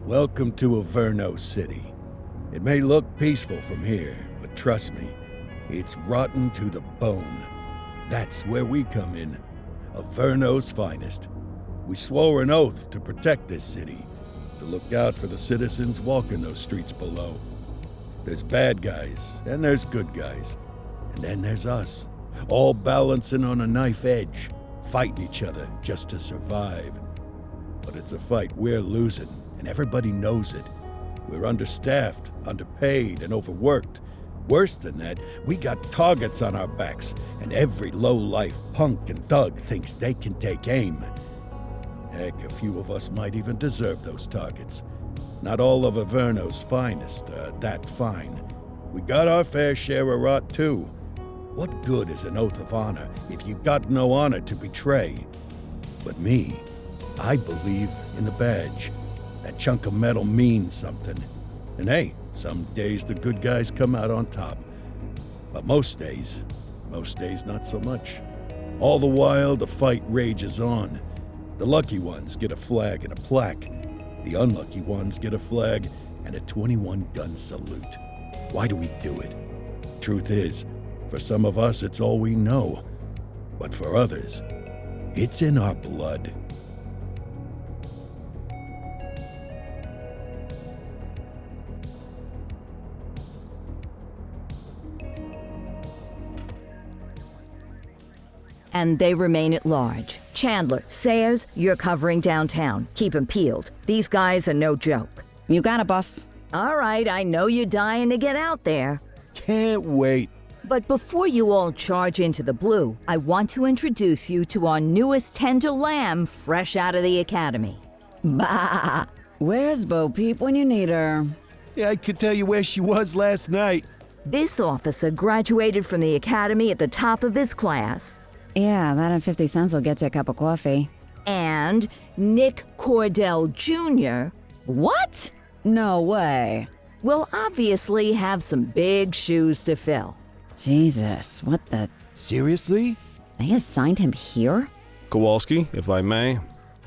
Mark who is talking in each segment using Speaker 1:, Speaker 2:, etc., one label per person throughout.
Speaker 1: Welcome to Averno City. It may look peaceful from here, but trust me, it's rotten to the bone. That's where we come in. Averno's finest. We swore an oath to protect this city, to look out for the citizens walking those streets below. There's bad guys, and there's good guys. And then there's us, all balancing on a knife edge, fighting each other just to survive. But it's a fight we're losing, and everybody knows it. We're understaffed, underpaid, and overworked. Worse than that, we got targets on our backs, and every low-life punk and thug thinks they can take aim. Heck, a few of us might even deserve those targets. Not all of Averno's finest are that fine. We got our fair share of rot, too. What good is an oath of honor if you got no honor to betray? But me, I believe in the badge. That chunk of metal means something. And hey, some days the good guys come out on top. But most days not so much. All the while, the fight rages on. The lucky ones get a flag and a plaque. The unlucky ones get a flag and a 21-gun salute. Why do we do it? Truth is, for some of us it's all we know. But for others, it's in our blood.
Speaker 2: And they remain at large. Chandler, Sayers, you're covering downtown. Keep 'em peeled. These guys are no joke.
Speaker 3: You got it, boss.
Speaker 2: All right, I know you're dying to get out there.
Speaker 1: Can't wait.
Speaker 2: But before you all charge into the blue, I want to introduce you to our newest tender lamb fresh out of the academy.
Speaker 3: Bah! Where's Bo Peep when you need her?
Speaker 1: Yeah, I could tell you where she was last night.
Speaker 2: This officer graduated from the academy at the top of his class.
Speaker 3: Yeah, that and 50 cents will get you a cup of coffee.
Speaker 2: And Nick Cordell Jr.
Speaker 3: What? No way.
Speaker 2: will obviously have some big shoes to fill.
Speaker 3: Jesus, what the...
Speaker 1: Seriously?
Speaker 3: They assigned him here?
Speaker 4: Kowalski, if I may,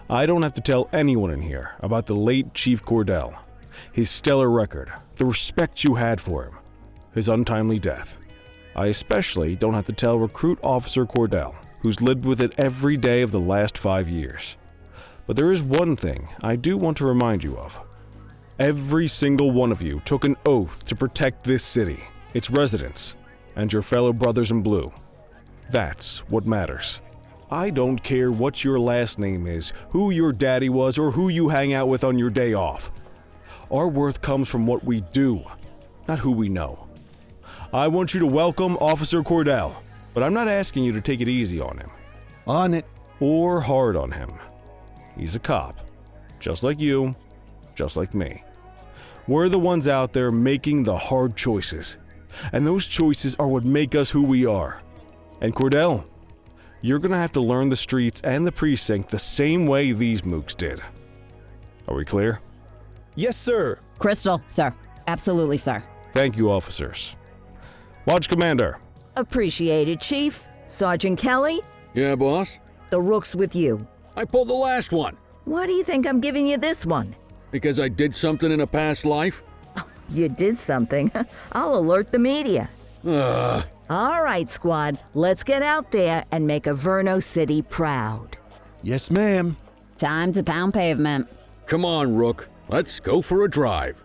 Speaker 4: I don't have to tell anyone in here about the late Chief Cordell, his stellar record, the respect you had for him, his untimely death. I especially don't have to tell Recruit Officer Cordell, who's lived with it every day of the last 5 years. But there is one thing I do want to remind you of. Every single one of you took an oath to protect this city, its residents, and your fellow brothers in blue. That's what matters. I don't care what your last name is, who your daddy was, or who you hang out with on your day off. Our worth comes from what we do, not who we know. I want you to welcome Officer Cordell, but I'm not asking you to take it easy on him.
Speaker 1: On it.
Speaker 4: Or hard on him. He's a cop, just like you, just like me. We're the ones out there making the hard choices, and those choices are what make us who we are. And Cordell, you're gonna have to learn the streets and the precinct the same way these mooks did. Are we clear?
Speaker 5: Yes, sir.
Speaker 3: Crystal, sir. Absolutely, sir.
Speaker 4: Thank you, officers. Watch Commander.
Speaker 2: Appreciated, Chief. Sergeant Kelly,
Speaker 6: Yeah, boss?
Speaker 2: the rook's with you.
Speaker 6: I pulled the last one.
Speaker 2: Why do you think I'm giving you this one?
Speaker 6: Because I did something in a past life?
Speaker 2: You did something. I'll alert the media.
Speaker 6: Ugh.
Speaker 2: All right, squad, let's get out there and make Averno City proud.
Speaker 1: Yes, ma'am.
Speaker 3: Time to pound pavement.
Speaker 6: Come on, Rook. Let's go for a drive.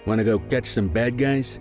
Speaker 6: Wanna go catch some bad guys?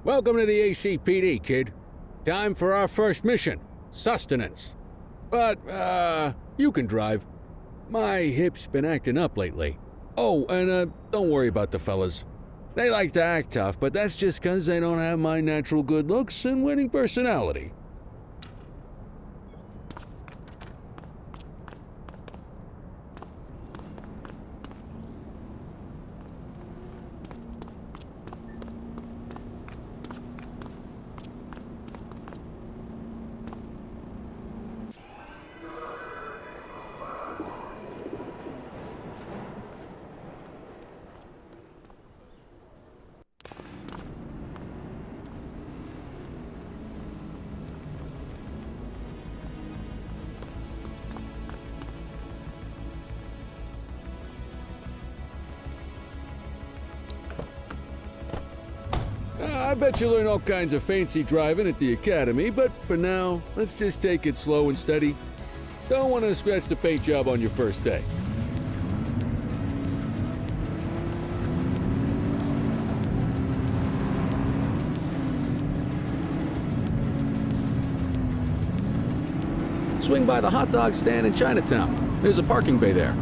Speaker 6: Welcome to the ACPD, kid. Time for our first mission, sustenance. But, you can drive. My hip's been acting up lately. Oh, and, don't worry about the fellas. They like to act tough, but that's just 'cause they don't have my natural good looks and winning personality. bet you'll learn all kinds of fancy driving at the academy, but for now, let's just take it slow and steady. Don't want to scratch the paint job on your first day. Swing by the hot dog stand in Chinatown. There's a parking bay there.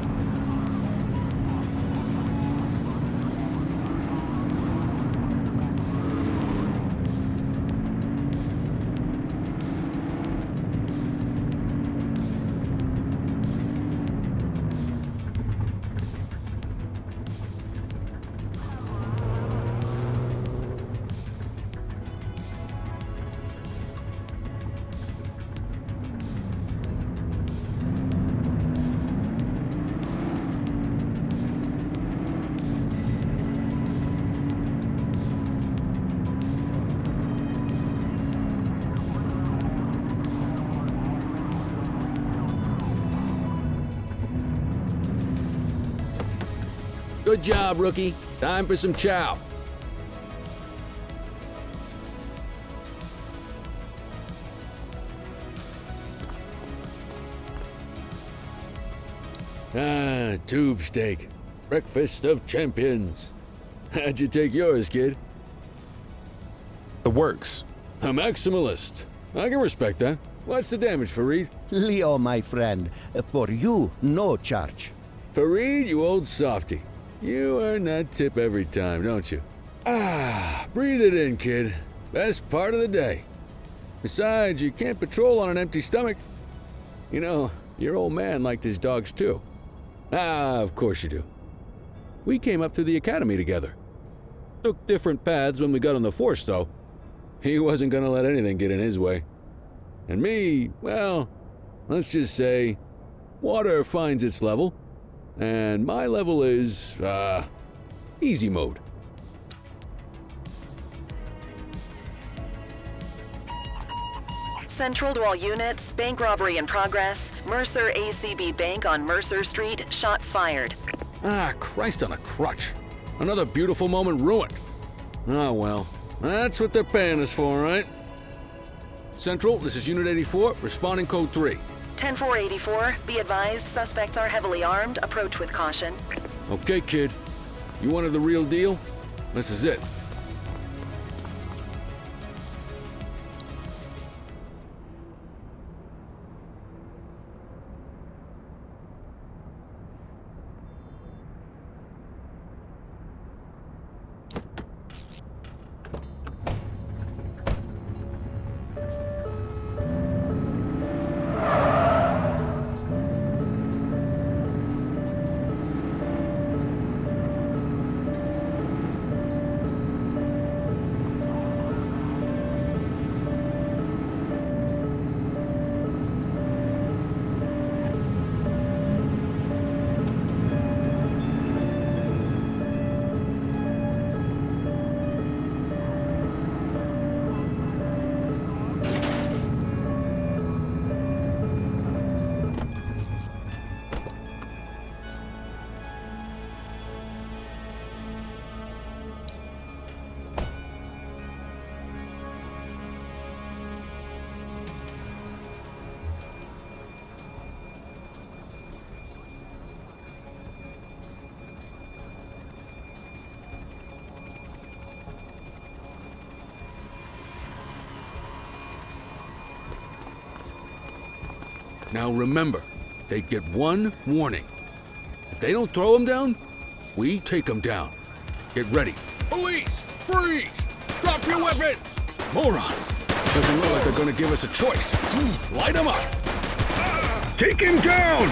Speaker 6: Good job, rookie. Time for some chow. Ah, tube steak. Breakfast of champions. How'd you take yours, kid?
Speaker 4: The works.
Speaker 6: A maximalist. I can respect that. What's the damage, Fareed?
Speaker 5: Leo, my friend, for you, no charge.
Speaker 6: Fareed, you old softy. You earn that tip every time, don't you? Ah, breathe it in, kid. Best part of the day. Besides, you can't patrol on an empty stomach. You know, your old man liked his dogs too. Ah, of course you do. We came up through the academy together. Took different paths when we got on the force, though. He wasn't gonna let anything get in his way. And me, well, let's just say, water finds its level. And my level is, easy mode.
Speaker 7: Central to all units, bank robbery in progress. Mercer ACB Bank on Mercer Street, shots fired.
Speaker 6: Ah, Christ on a crutch. Another beautiful moment ruined. Oh well, that's what they're paying us for, right? Central, this is Unit 84, responding code 3.
Speaker 7: 10-484, be advised, suspects are heavily armed, approach with caution.
Speaker 6: Okay, kid. You wanted the real deal? This is it. Now remember, they get one warning. If they don't throw them down, we take them down. Get ready. Police! Freeze! Drop your weapons! Morons! Doesn't look like they're gonna give us a choice. Light them up! Take him down!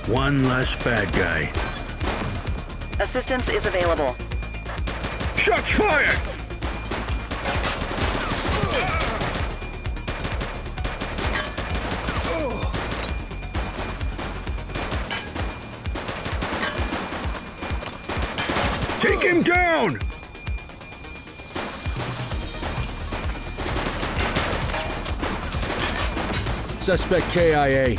Speaker 6: One less bad guy.
Speaker 7: Assistance is available.
Speaker 6: Shots fired! Take him down! Suspect KIA.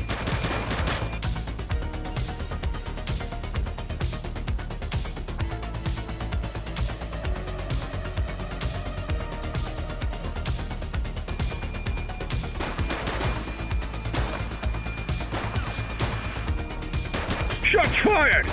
Speaker 1: Shots fired!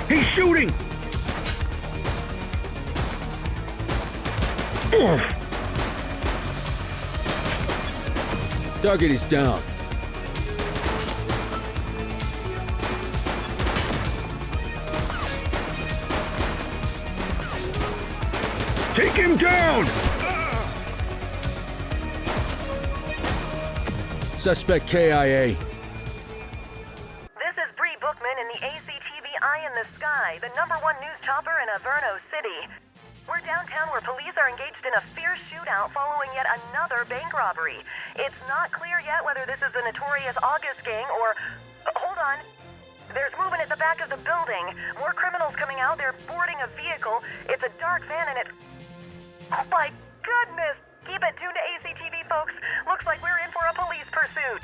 Speaker 1: He's shooting! Oof.
Speaker 6: Target is down.
Speaker 1: Take him down!
Speaker 6: Suspect KIA.
Speaker 7: This is Bree Bookman in the ACTV Eye in the Sky, the #1 news chopper in Averno City. We're downtown where police are engaged in a fierce shootout following yet another bank robbery. It's not clear yet whether this is the notorious August gang or... hold on. There's movement at the back of the building. More criminals coming out. They're boarding a vehicle. It's a dark van and it's... oh my goodness! Keep it tuned to ACTV, folks. Looks like we're in for a police pursuit.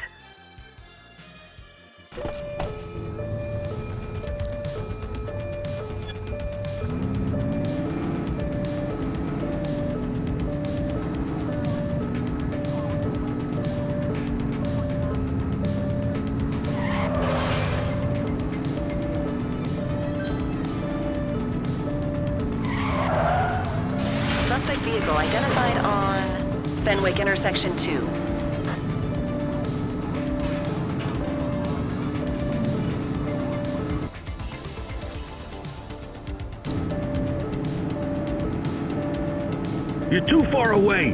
Speaker 7: Suspect vehicle identified on Fenwick intersection 2.
Speaker 1: You're too far away!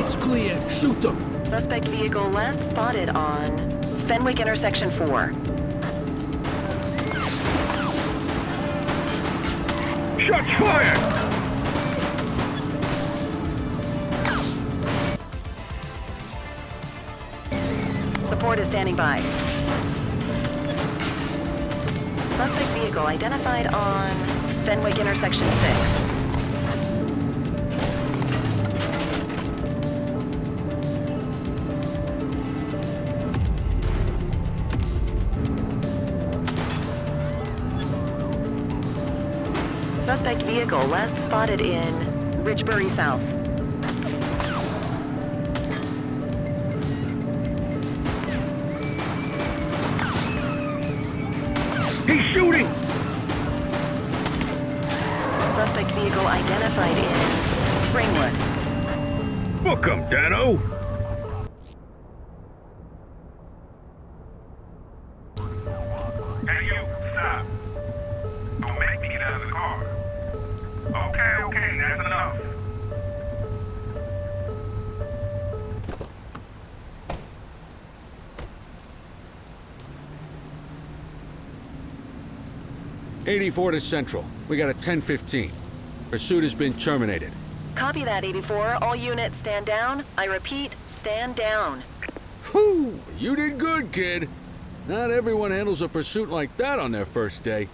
Speaker 1: It's clear. Shoot them!
Speaker 7: Suspect vehicle last spotted on Fenwick intersection 4.
Speaker 1: Shots fired!
Speaker 7: Support is standing by. Suspect vehicle identified on Fenwick intersection 6. Suspect vehicle last spotted in Richbury South.
Speaker 1: He's shooting!
Speaker 7: Suspect vehicle identified in Springwood.
Speaker 1: Book him, Dano!
Speaker 8: Hey, you, stop. Don't make me get out of the car. Okay, that's enough.
Speaker 6: '84 to Central. We got a 10:15. Pursuit has been terminated.
Speaker 7: Copy that, 84. All units stand down. I repeat, stand down.
Speaker 6: Whew! You did good, kid. Not everyone handles a pursuit like that on their first day.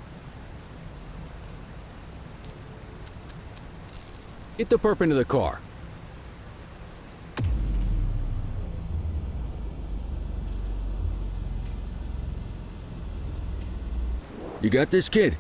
Speaker 6: Get the perp into the car. You got this, kid?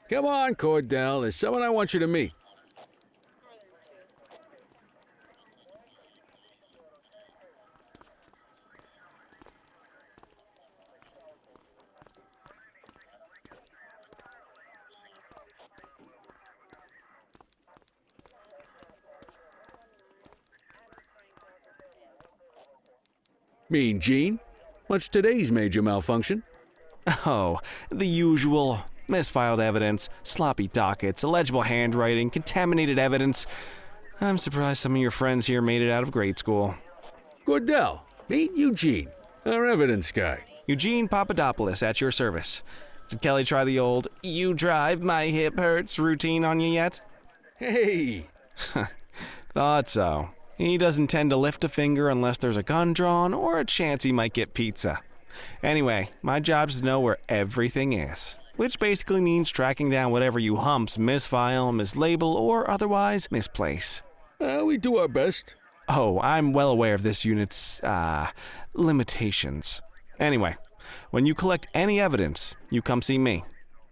Speaker 6: Come on, Cordell. There's someone I want you to meet. Mean Gene? What's today's major malfunction?
Speaker 4: Oh, the usual. Misfiled evidence, sloppy dockets, illegible handwriting, contaminated evidence. I'm surprised some of your friends here made it out of grade school.
Speaker 6: Cordell, meet Eugene, our evidence guy.
Speaker 4: Eugene Papadopoulos at your service. Did Kelly try the old, "you drive, my hip hurts" routine on you yet?
Speaker 6: Hey!
Speaker 4: Thought so. He doesn't tend to lift a finger unless there's a gun drawn or a chance he might get pizza. Anyway, my job's to know where everything is, which basically means tracking down whatever you humps misfile, mislabel, or otherwise misplace.
Speaker 6: We do our best.
Speaker 4: Oh, I'm well aware of this unit's, limitations. Anyway, when you collect any evidence, you come see me.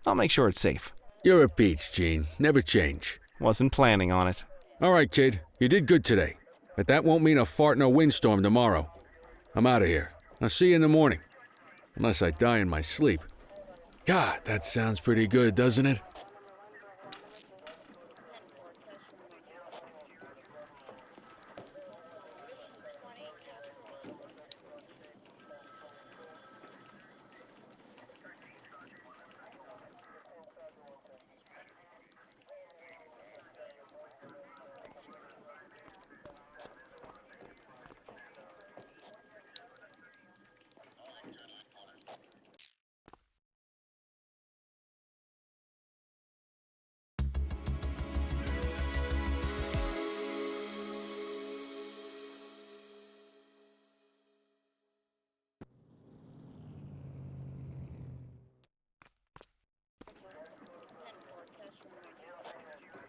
Speaker 4: I'll make sure it's safe.
Speaker 6: You're a peach, Gene. Never change.
Speaker 4: Wasn't planning on it.
Speaker 6: All right, kid. You did good today. But that won't mean a fart in a windstorm tomorrow. I'm out of here. I'll see you in the morning. Unless I die in my sleep. God, that sounds pretty good, doesn't it?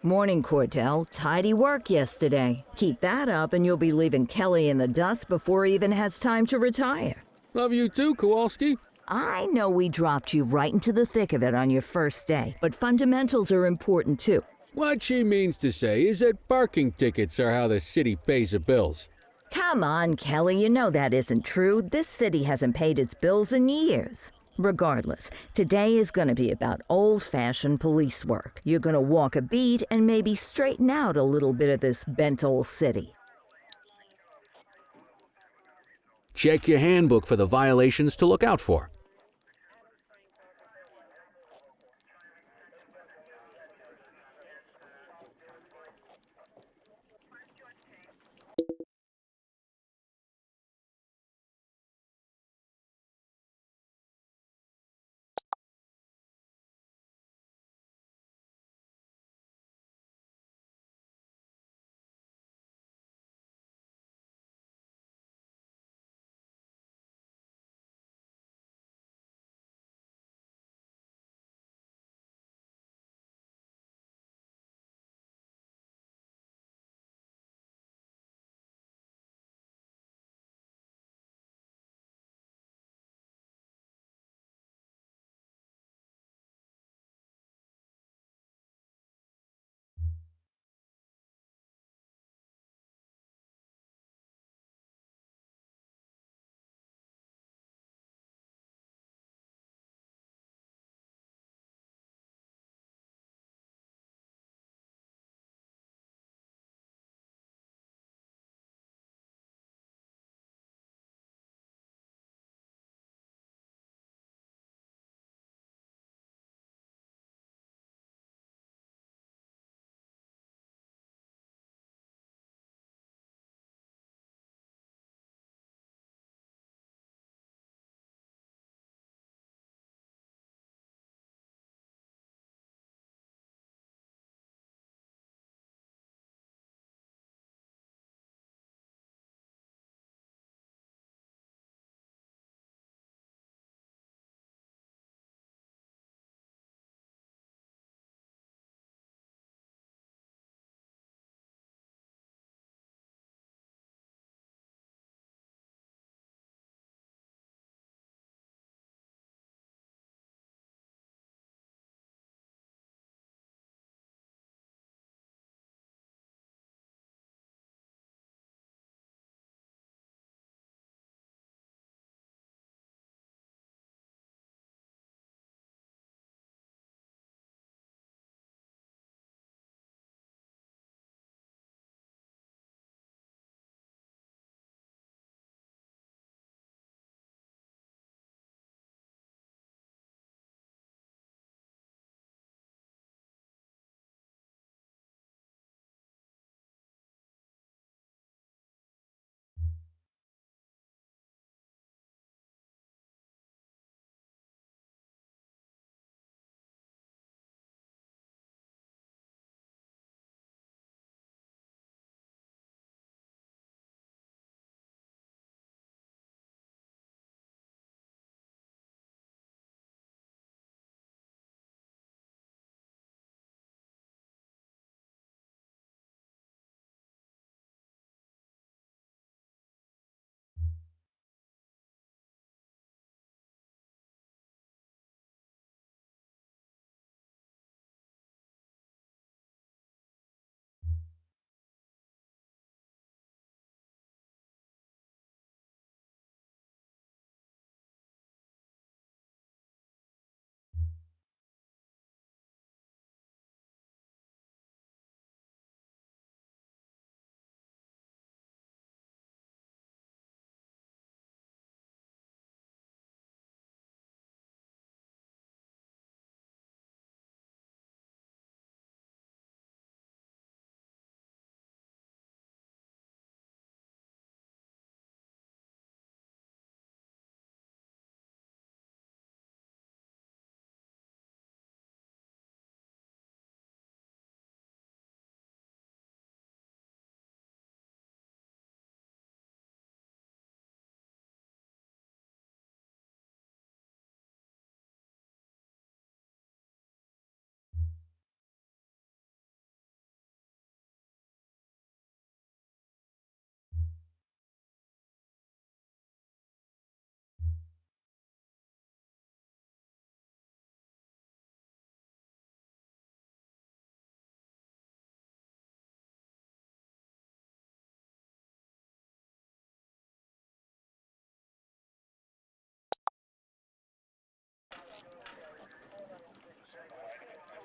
Speaker 2: Morning, Cordell. Tidy work yesterday. Keep that up and you'll be leaving Kelly in the dust before he even has time to retire.
Speaker 6: Love you too, Kowalski.
Speaker 2: I know we dropped you right into the thick of it on your first day, but fundamentals are important too.
Speaker 6: What she means to say is that parking tickets are how the city pays the bills.
Speaker 2: Come on, Kelly, you know that isn't true. This city hasn't paid its bills in years. Regardless, today is going to be about old-fashioned police work. You're going to walk a beat and maybe straighten out a little bit of this bent old city.
Speaker 6: Check your handbook for the violations to look out for.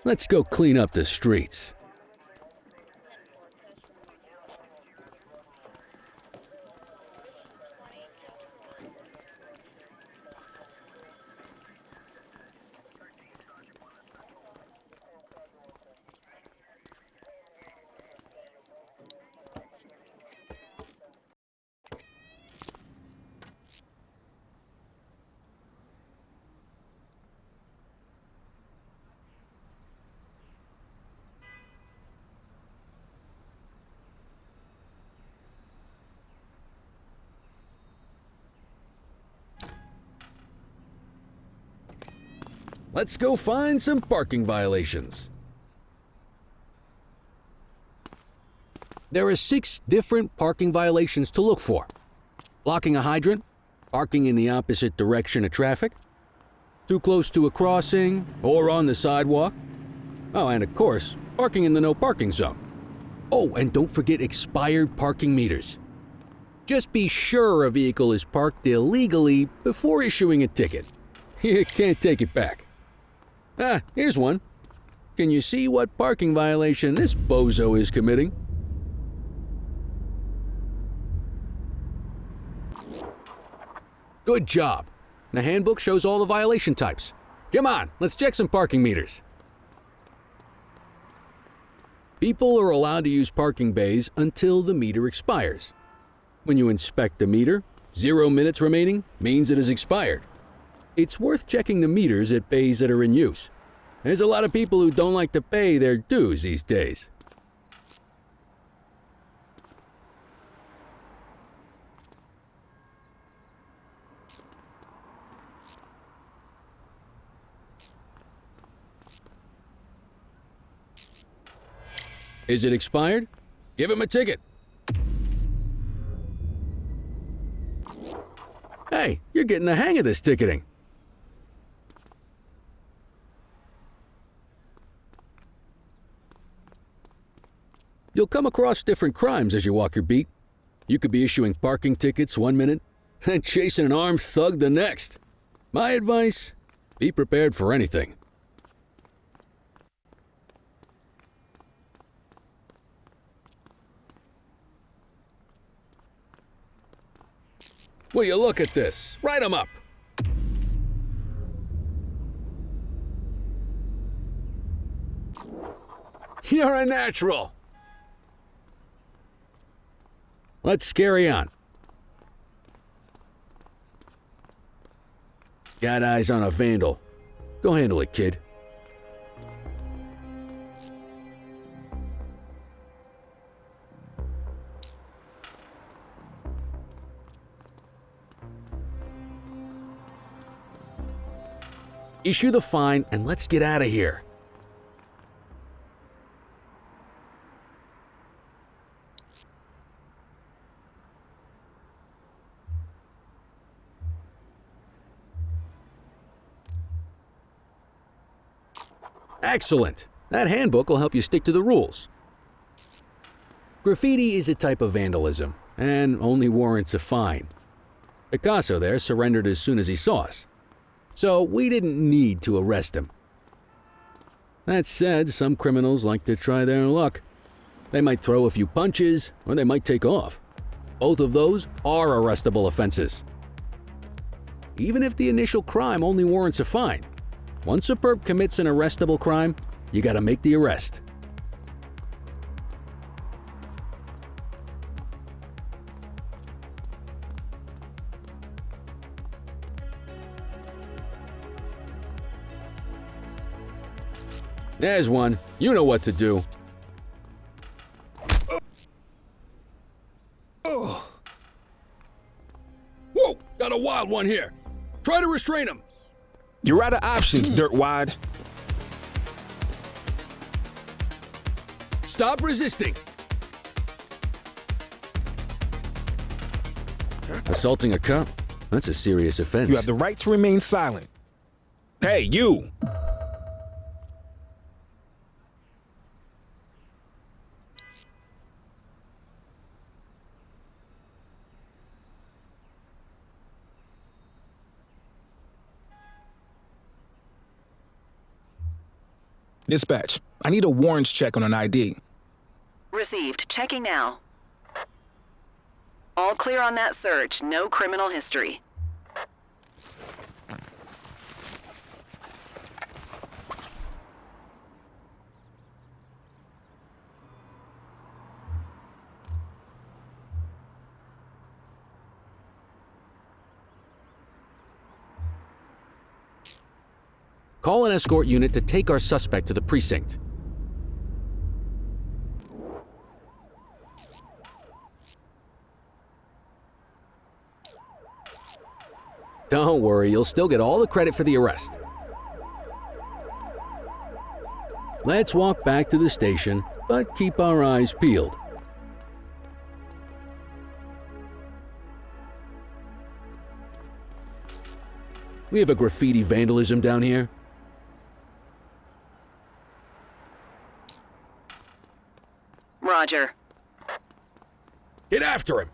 Speaker 6: let's go clean up the streets. Let's go find some parking violations. There are 6 different parking violations to look for. Blocking a hydrant, parking in the opposite direction of traffic, too close to a crossing or on the sidewalk. Oh, and of course, parking in the no parking zone. Oh, and don't forget expired parking meters. Just be sure a vehicle is parked illegally before issuing a ticket. You can't take it back. Ah, here's one. Can you see what parking violation this bozo is committing? Good job. The handbook shows all the violation types. Come on, let's check some parking meters. People are allowed to use parking bays until the meter expires. When you inspect the meter, 0 minutes remaining means it is expired. It's worth checking the meters at bays that are in use. There's a lot of people who don't like to pay their dues these days. Is it expired? Give him a ticket. Hey, you're getting the hang of this ticketing. You'll come across different crimes as you walk your beat. You could be issuing parking tickets 1 minute and chasing an armed thug the next. My advice, be prepared for anything. Will you look at this? Write 'em up. You're a natural. Let's carry on. Got eyes on a vandal. Go handle it, kid. Issue the fine and let's get out of here. Excellent. That handbook will help you stick to the rules. Graffiti is a type of vandalism and only warrants a fine. Picasso there surrendered as soon as he saw us. So we didn't need to arrest him. That said, some criminals like to try their luck. They might throw a few punches, or they might take off. Both of those are arrestable offenses. Even if the initial crime only warrants a fine, once a perp commits an arrestable crime, you gotta make the arrest. There's one. You know what to do. Whoa! Got a wild one here. Try to restrain him.
Speaker 9: You're out of options, dirtwad.
Speaker 6: Stop resisting. Assaulting a cop? That's a serious offense.
Speaker 9: You have the right to remain silent. Hey, you! Dispatch, I need a warrants check on an ID.
Speaker 10: Received. Checking now. All clear on that search. No criminal history.
Speaker 6: Call an escort unit to take our suspect to the precinct. Don't worry, you'll still get all the credit for the arrest. Let's walk back to the station, but keep our eyes peeled. We have a graffiti vandalism down here.
Speaker 10: Roger.
Speaker 6: Get after him!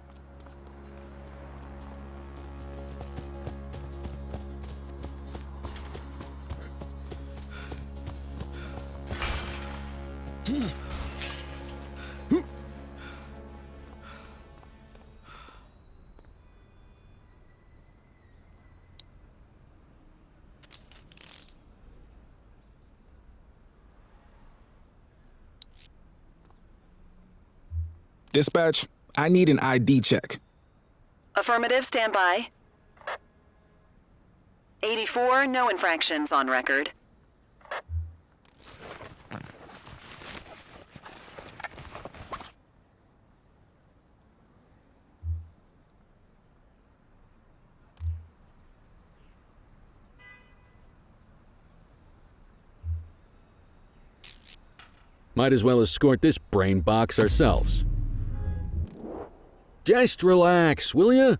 Speaker 9: Dispatch, I need an ID check.
Speaker 10: Affirmative, stand by. 84, no infractions on record.
Speaker 6: Might as well escort this brain box ourselves. Just relax, will ya?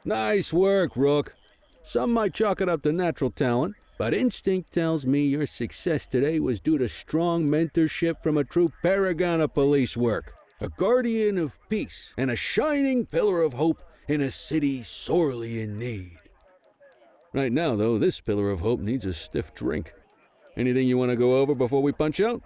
Speaker 6: Nice work, Rook. Some might chalk it up to natural talent, but instinct tells me your success today was due to strong mentorship from a true paragon of police work, a guardian of peace, and a shining pillar of hope in a city sorely in need. Right now, though, this pillar of hope needs a stiff drink. Anything you want to go over before we punch out?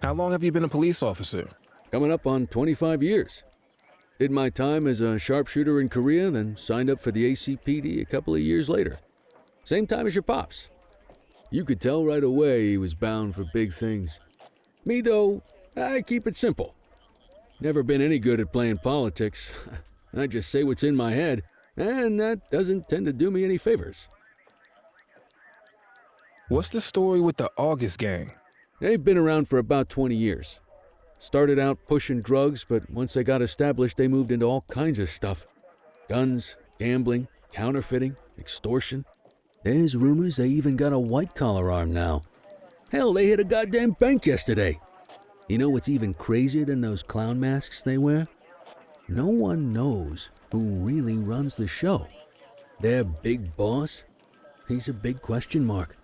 Speaker 9: How long have you been a police officer?
Speaker 6: Coming up on 25 years. Did my time as a sharpshooter in Korea, then signed up for the ACPD a couple of years later. Same time as your pops. You could tell right away he was bound for big things. Me, though, I keep it simple. Never been any good at playing politics. I just say what's in my head, and that doesn't tend to do me any favors.
Speaker 9: What's the story with the August gang?
Speaker 6: They've been around for about 20 years. Started out pushing drugs, but once they got established, they moved into all kinds of stuff. Guns, gambling, counterfeiting, extortion. There's rumors they even got a white-collar arm now. Hell, they hit a goddamn bank yesterday. You know what's even crazier than those clown masks they wear? No one knows who really runs the show. Their big boss? He's a big question mark.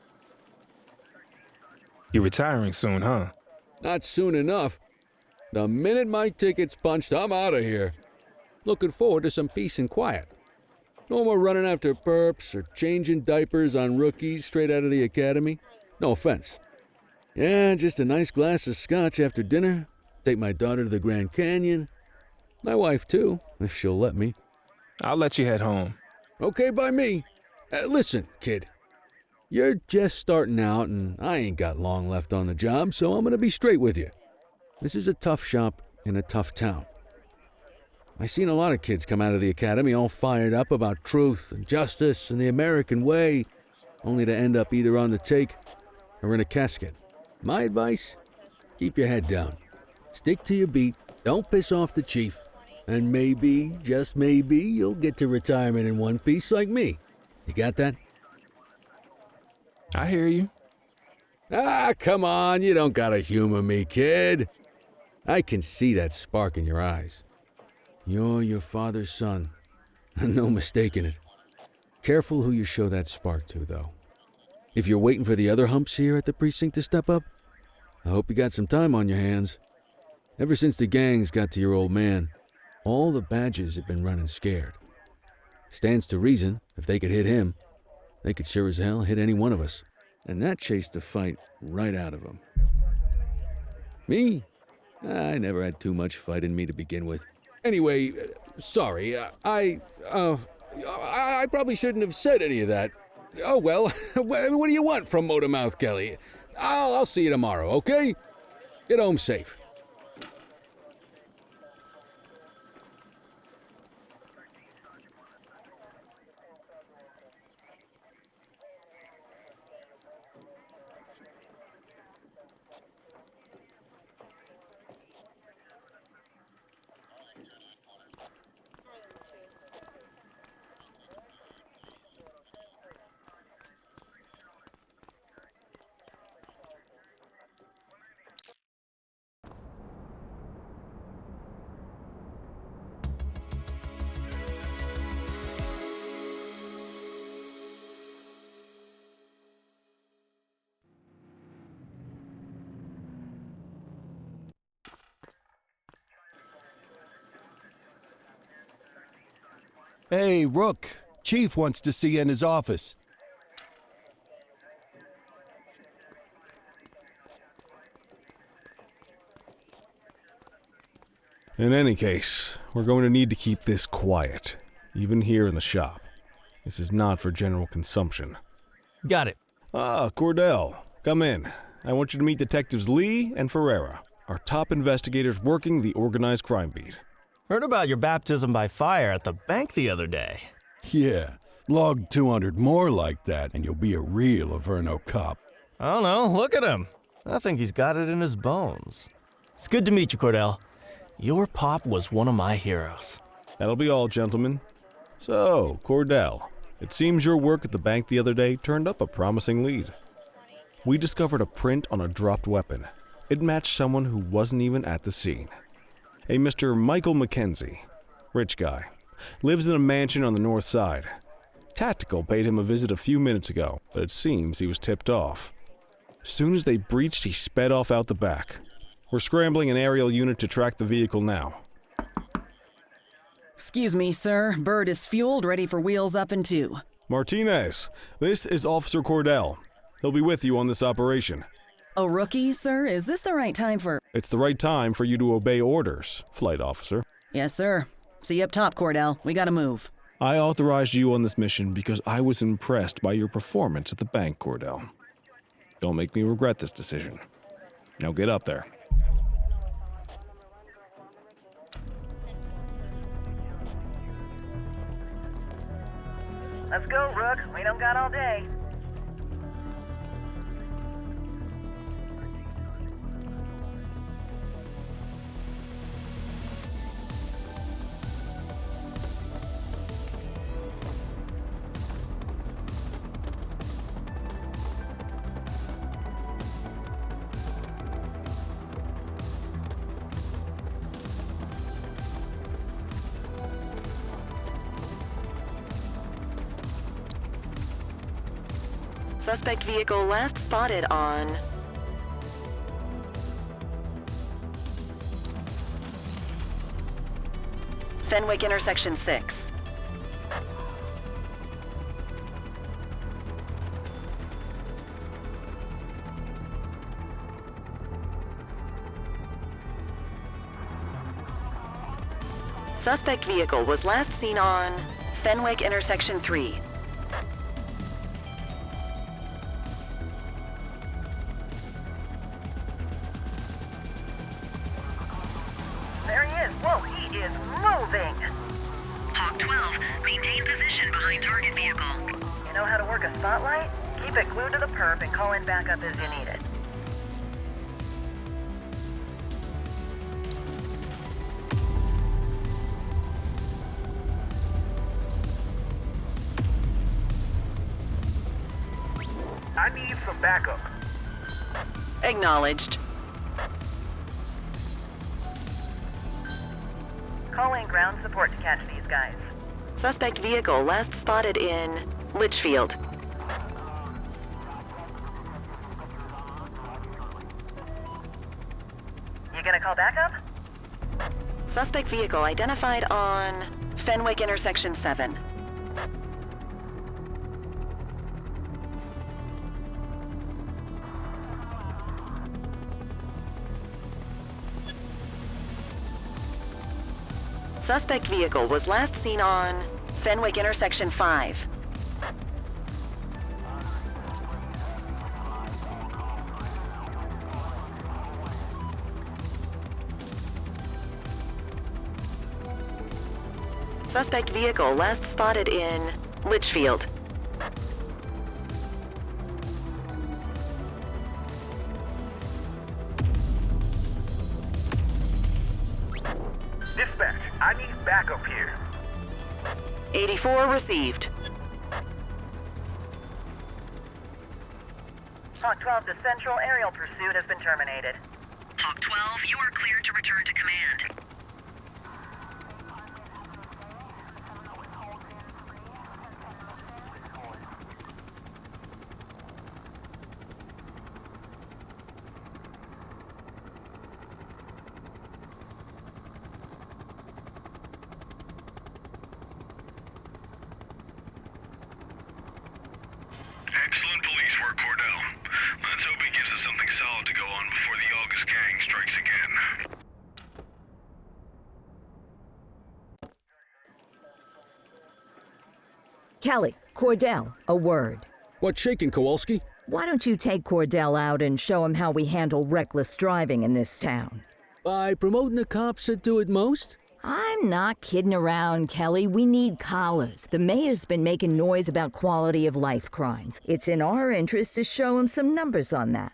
Speaker 9: You're retiring soon, huh?
Speaker 6: Not soon enough. The minute my ticket's punched, I'm out of here. Looking forward to some peace and quiet. No more running after perps or changing diapers on rookies straight out of the academy. No offense. Yeah, just a nice glass of scotch after dinner. Take my daughter to the Grand Canyon. My wife, too, if she'll let me.
Speaker 9: I'll let you head home.
Speaker 6: Okay by me. Listen, kid. You're just starting out, and I ain't got long left on the job, so I'm gonna be straight with you. This is a tough shop in a tough town. I seen a lot of kids come out of the academy all fired up about truth and justice and the American way, only to end up either on the take or in a casket. My advice? Keep your head down. Stick to your beat, don't piss off the chief, and maybe, just maybe, you'll get to retirement in one piece like me. You got that?
Speaker 9: I hear you.
Speaker 6: Ah, come on, you don't gotta humor me, kid. I can see that spark in your eyes. You're your father's son, and no mistaking it. Careful who you show that spark to, though. If you're waiting for the other humps here at the precinct to step up, I hope you got some time on your hands. Ever since the gangs got to your old man, all the badges have been running scared. Stands to reason, if they could hit him, they could sure as hell hit any one of us. And that chased the fight right out of them. Me? I never had too much fight in me to begin with. Anyway, sorry, I probably shouldn't have said any of that. Oh well, what do you want from Motormouth Kelly? I'll see you tomorrow, okay? Get home safe.
Speaker 1: Hey, Rook. Chief wants to see you in his office.
Speaker 4: In any case, we're going to need to keep this quiet, even here in the shop. This is not for general consumption.
Speaker 11: Got it.
Speaker 4: Ah, Cordell, come in. I want you to meet Detectives Lee and Ferreira, our top investigators working the organized crime beat.
Speaker 11: Heard about your baptism by fire at the bank the other day.
Speaker 1: Yeah, log 200 more like that, and you'll be a real Averno cop.
Speaker 11: I don't know, look at him. I think he's got it in his bones. It's good to meet you, Cordell. Your pop was one of my heroes.
Speaker 4: That'll be all, gentlemen. So, Cordell, it seems your work at the bank the other day turned up a promising lead. We discovered a print on a dropped weapon. It matched someone who wasn't even at the scene. A Mr. Michael McKenzie, rich guy, lives in a mansion on the north side. Tactical paid him a visit a few minutes ago, but it seems he was tipped off. As soon as they breached, he sped off out the back. We're scrambling an aerial unit to track the vehicle now.
Speaker 3: Excuse me, sir. Bird is fueled, ready for wheels up in 2.
Speaker 4: Martinez, this is Officer Cordell. He'll be with you on this operation.
Speaker 3: A rookie, sir? Is this the right time for...
Speaker 4: It's the right time for you to obey orders, Flight Officer.
Speaker 3: Yes, sir. See you up top, Cordell. We gotta move.
Speaker 4: I authorized you on this mission because I was impressed by your performance at the bank, Cordell. Don't make me regret this decision. Now get up there.
Speaker 7: Let's go, Rook. We don't got all day.
Speaker 10: Suspect vehicle last spotted on Fenwick intersection 6. Suspect vehicle was last seen on Fenwick intersection 3.
Speaker 7: There he is. Whoa, is moving.
Speaker 10: Hawk 12, maintain position behind target vehicle.
Speaker 7: You know how to work a spotlight? Keep it glued to the perp and call in backup as you need it.
Speaker 8: I need some backup.
Speaker 10: Acknowledged.
Speaker 7: Call in ground support to catch these guys.
Speaker 10: Suspect vehicle last spotted in Litchfield.
Speaker 7: You gonna call backup?
Speaker 10: Suspect vehicle identified on Fenwick intersection 7. Suspect vehicle was last seen on Fenwick intersection 5. Suspect vehicle last spotted in Litchfield.
Speaker 8: Dispatch, I need backup here.
Speaker 10: 84 received.
Speaker 7: Hawk 12 to Central, aerial pursuit has been terminated.
Speaker 10: Hawk 12, you are cleared to return to command.
Speaker 8: Excellent police work, Cordell. Let's hope he gives us something solid to go on before the August gang strikes again.
Speaker 2: Kelly, Cordell, a word.
Speaker 6: What's shaking, Kowalski?
Speaker 2: Why don't you take Cordell out and show him how we handle reckless driving in this town?
Speaker 6: By promoting the cops that do it most?
Speaker 2: I'm not kidding around, Kelly. We need collars. The mayor's been making noise about quality of life crimes. It's in our interest to show him some numbers on that.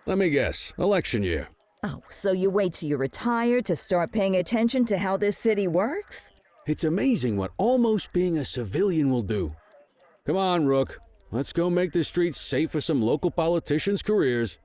Speaker 6: Let me guess. Election year.
Speaker 2: Oh, so you wait till you retire to start paying attention to how this city works?
Speaker 6: It's amazing what almost being a civilian will do. Come on, Rook. Let's go make the streets safe for some local politicians' careers.